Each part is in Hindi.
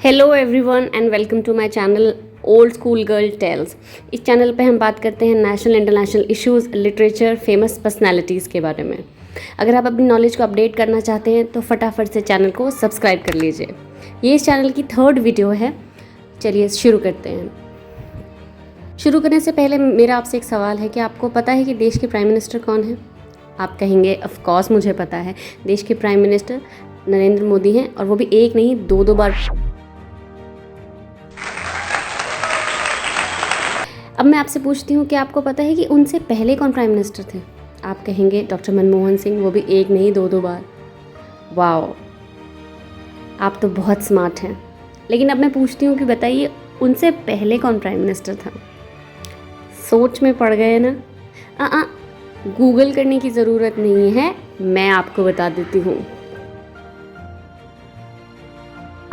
Hello everyone and welcome to my channel old school girl tales. इस चैनल पे हम बात करते हैं national international issues, literature, famous personalities के बारे में। अगर आप अपनी नॉलेज को अपडेट करना चाहते हैं तो फटाफट से चैनल को सब्सक्राइब कर लीजिए। ये इस चैनल की थर्ड वीडियो है। चलिए शुरू करते हैं। शुरू करने से पहले मेरा आपसे एक सवाल है कि आपको पता है कि देश के प्राइम मिनिस्टर कौन है? आप कहेंगे ऑफ कोर्स मुझे पता है, देश के प्राइम मिनिस्टर नरेंद्र मोदी हैं और वो भी एक नहीं दो बार। अब मैं आपसे पूछती हूँ कि आपको पता है कि उनसे पहले कौन प्राइम मिनिस्टर थे? आप कहेंगे डॉक्टर मनमोहन सिंह, वो भी एक नहीं दो बार। वाओ, आप तो बहुत स्मार्ट हैं। लेकिन अब मैं पूछती हूँ कि बताइए उनसे पहले कौन प्राइम मिनिस्टर था? सोच में पड़ गए ना? गूगल करने की ज़रूरत नहीं है, मैं आपको बता देती हूँ।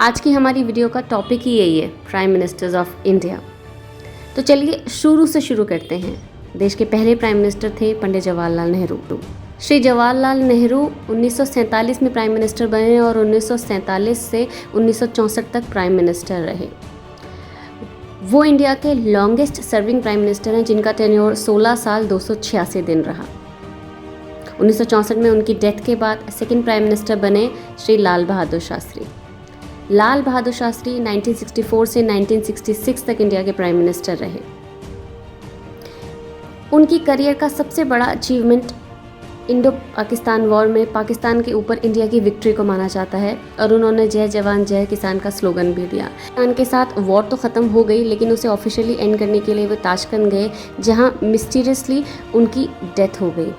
आज की हमारी वीडियो का टॉपिक ही यही है, प्राइम मिनिस्टर्स ऑफ इंडिया। तो चलिए शुरू से शुरू करते हैं। देश के पहले प्राइम मिनिस्टर थे पंडित जवाहरलाल नेहरू। श्री जवाहरलाल नेहरू 1947 में प्राइम मिनिस्टर बने और 1947 से 1964 तक प्राइम मिनिस्टर रहे। वो इंडिया के लॉन्गेस्ट सर्विंग प्राइम मिनिस्टर हैं, जिनका टेन्योर 16 साल 286 दिन रहा। 1964 में उनकी डेथ के बाद सेकंड प्राइम मिनिस्टर बने श्री लाल बहादुर शास्त्री। लाल बहादुर शास्त्री 1964 से 1966 तक इंडिया के प्राइम मिनिस्टर रहे। उनकी करियर का सबसे बड़ा अचीवमेंट इंडो पाकिस्तान वॉर में पाकिस्तान के ऊपर इंडिया की विक्ट्री को माना जाता है और उन्होंने जय जवान जय किसान का स्लोगन भी दिया। पाकिस्तान के साथ वॉर तो ख़त्म हो गई, लेकिन उसे ऑफिशियली एंड करने के लिए वो ताशकंद गए, जहां मिस्टीरियसली उनकी डेथ हो गई।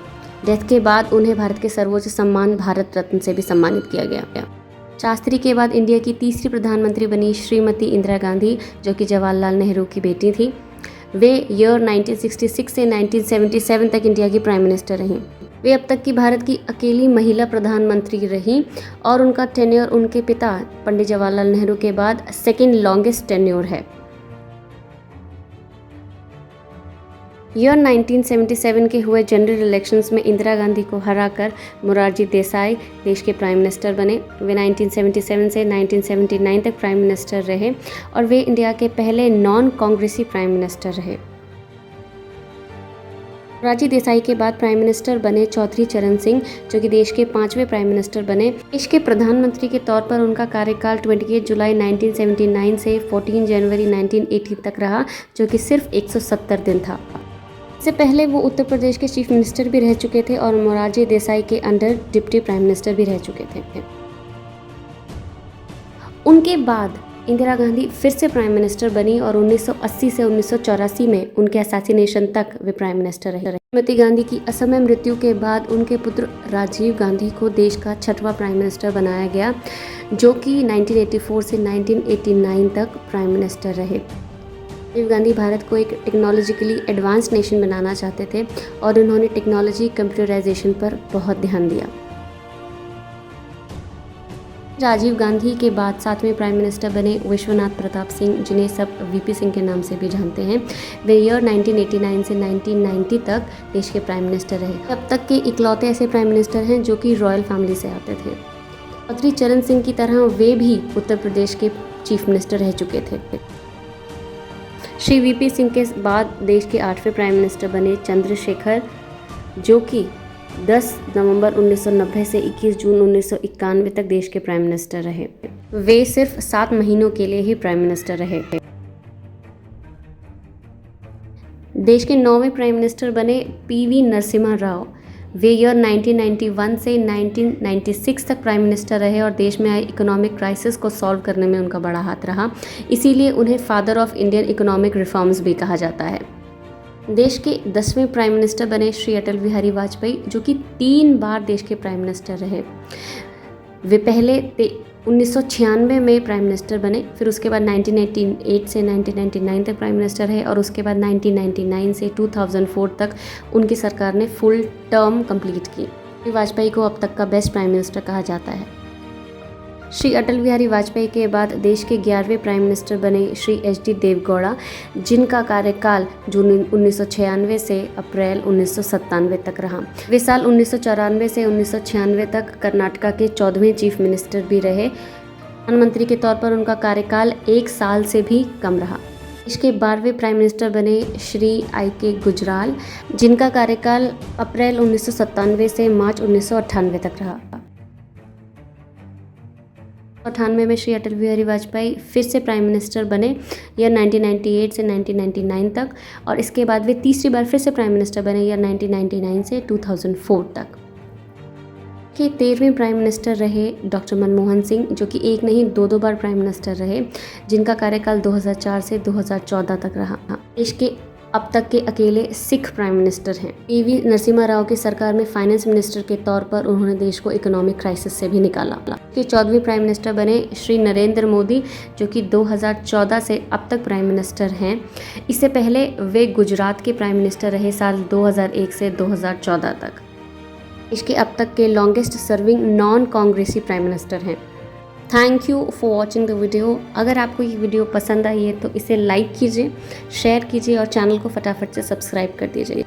डेथ के बाद उन्हें भारत के सर्वोच्च सम्मान भारत रत्न से भी सम्मानित किया गया। शास्त्री के बाद इंडिया की तीसरी प्रधानमंत्री बनी श्रीमती इंदिरा गांधी, जो कि जवाहरलाल नेहरू की बेटी थी। वे ईयर 1966 से 1977 तक इंडिया की प्राइम मिनिस्टर रहीं। वे अब तक की भारत की अकेली महिला प्रधानमंत्री रहीं और उनका टेन्योर उनके पिता पंडित जवाहरलाल नेहरू के बाद सेकेंड लॉन्गेस्ट टेन्योर है। ईयर 1977 के हुए जनरल इलेक्शंस में इंदिरा गांधी को हराकर मोरारजी देसाई देश के प्राइम मिनिस्टर बने। वे 1977 से 1979 तक प्राइम मिनिस्टर रहे और वे इंडिया के पहले नॉन कांग्रेसी प्राइम मिनिस्टर रहे। मोरारजी देसाई के बाद प्राइम मिनिस्टर बने चौधरी चरण सिंह, जो कि देश के 5वें प्राइम मिनिस्टर बने। देश के प्रधानमंत्री के तौर पर उनका कार्यकाल 28 जुलाई 1979 से 14 जनवरी 1980 तक रहा, जो कि सिर्फ 170 दिन था। इससे पहले वो उत्तर प्रदेश के चीफ मिनिस्टर भी रह चुके थे और मोरारजी देसाई के अंडर डिप्टी प्राइम मिनिस्टर भी रह चुके थे। उनके बाद इंदिरा गांधी फिर से प्राइम मिनिस्टर बनी और 1980 से 1984 में उनके असैसिनेशन तक वे प्राइम मिनिस्टर रहे। श्रीमती गांधी की असमय मृत्यु के बाद उनके पुत्र राजीव गांधी को देश का 6वां प्राइम मिनिस्टर बनाया गया, जो कि 1984 से 1989 तक प्राइम मिनिस्टर रहे। राजीव गांधी भारत को एक टेक्नोलॉजिकली एडवांस नेशन बनाना चाहते थे और उन्होंने टेक्नोलॉजी कंप्यूटराइजेशन पर बहुत ध्यान दिया। राजीव गांधी के बाद 7वें प्राइम मिनिस्टर बने विश्वनाथ प्रताप सिंह, जिन्हें सब वीपी सिंह के नाम से भी जानते हैं। वे ईयर 1989 से 1990 तक देश के प्राइम मिनिस्टर रहे। अब तक के इकलौते ऐसे प्राइम मिनिस्टर हैं जो कि रॉयल फैमिली से आते थे। चौधरी चरण सिंह की तरह वे भी उत्तर प्रदेश के चीफ मिनिस्टर रह चुके थे। श्री वीपी सिंह के बाद देश के 8वें प्राइम मिनिस्टर बने चंद्रशेखर, जो कि 10 नवंबर 1990 से 21 जून 1991 तक देश के प्राइम मिनिस्टर रहे। वे सिर्फ 7 महीनों के लिए ही प्राइम मिनिस्टर रहे। देश के 9वें प्राइम मिनिस्टर बने पीवी नरसिम्हा राव। वे ईयर 1991 से 1996 तक प्राइम मिनिस्टर रहे और देश में आई इकोनॉमिक क्राइसिस को सॉल्व करने में उनका बड़ा हाथ रहा। इसीलिए उन्हें father of Indian economic reforms भी कहा जाता है। देश के 10वें प्राइम मिनिस्टर बने श्री अटल बिहारी वाजपेयी, जो कि 3 बार देश के प्राइम मिनिस्टर रहे। वे पहले 1996 में प्राइम मिनिस्टर बने, फिर उसके बाद 1988 से 1999 तक प्राइम मिनिस्टर रहे और उसके बाद 1999 से 2004 तक उनकी सरकार ने फुल टर्म कंप्लीट की। वाजपेयी को अब तक का बेस्ट प्राइम मिनिस्टर कहा जाता है। श्री अटल बिहारी वाजपेयी के बाद देश के 11वें प्राइम मिनिस्टर बने श्री एच.डी. देवगौड़ा, जिनका कार्यकाल जून 1996 से अप्रैल 1997 तक रहा। वे साल 1994 से 1996 तक कर्नाटका के 14वें चीफ मिनिस्टर भी रहे। प्रधानमंत्री के तौर पर उनका कार्यकाल 1 साल से भी कम रहा। देश के 12वें प्राइम मिनिस्टर बने श्री I.K. गुजराल, जिनका कार्यकाल अप्रैल 1997 से मार्च 1998 तक रहा। 1998 में श्री अटल बिहारी वाजपेयी फिर से प्राइम मिनिस्टर बने ईयर 1998 से 1999 तक, और इसके बाद वे तीसरी बार फिर से प्राइम मिनिस्टर बने ईयर 1999 से 2004 तक। के 13वें प्राइम मिनिस्टर रहे डॉक्टर मनमोहन सिंह, जो कि एक नहीं 2 बार प्राइम मिनिस्टर रहे, जिनका कार्यकाल 2004 से 2014 तक रहा। देश के अब तक के अकेले सिख प्राइम मिनिस्टर हैं। पीवी नरसिम्हा राव की सरकार में फाइनेंस मिनिस्टर के तौर पर उन्होंने देश को इकोनॉमिक क्राइसिस से भी निकाला। के 14वें प्राइम मिनिस्टर बने श्री नरेंद्र मोदी, जो कि 2014 से अब तक प्राइम मिनिस्टर हैं। इससे पहले वे गुजरात के प्राइम मिनिस्टर रहे साल 2001 से 2014 तक। देश के अब तक के लॉन्गेस्ट सर्विंग नॉन कांग्रेसी प्राइम मिनिस्टर हैं। Thank you for watching the video. अगर आपको ये वीडियो पसंद आई है तो इसे लाइक कीजिए, शेयर कीजिए और चैनल को फटाफट से सब्सक्राइब कर दीजिए।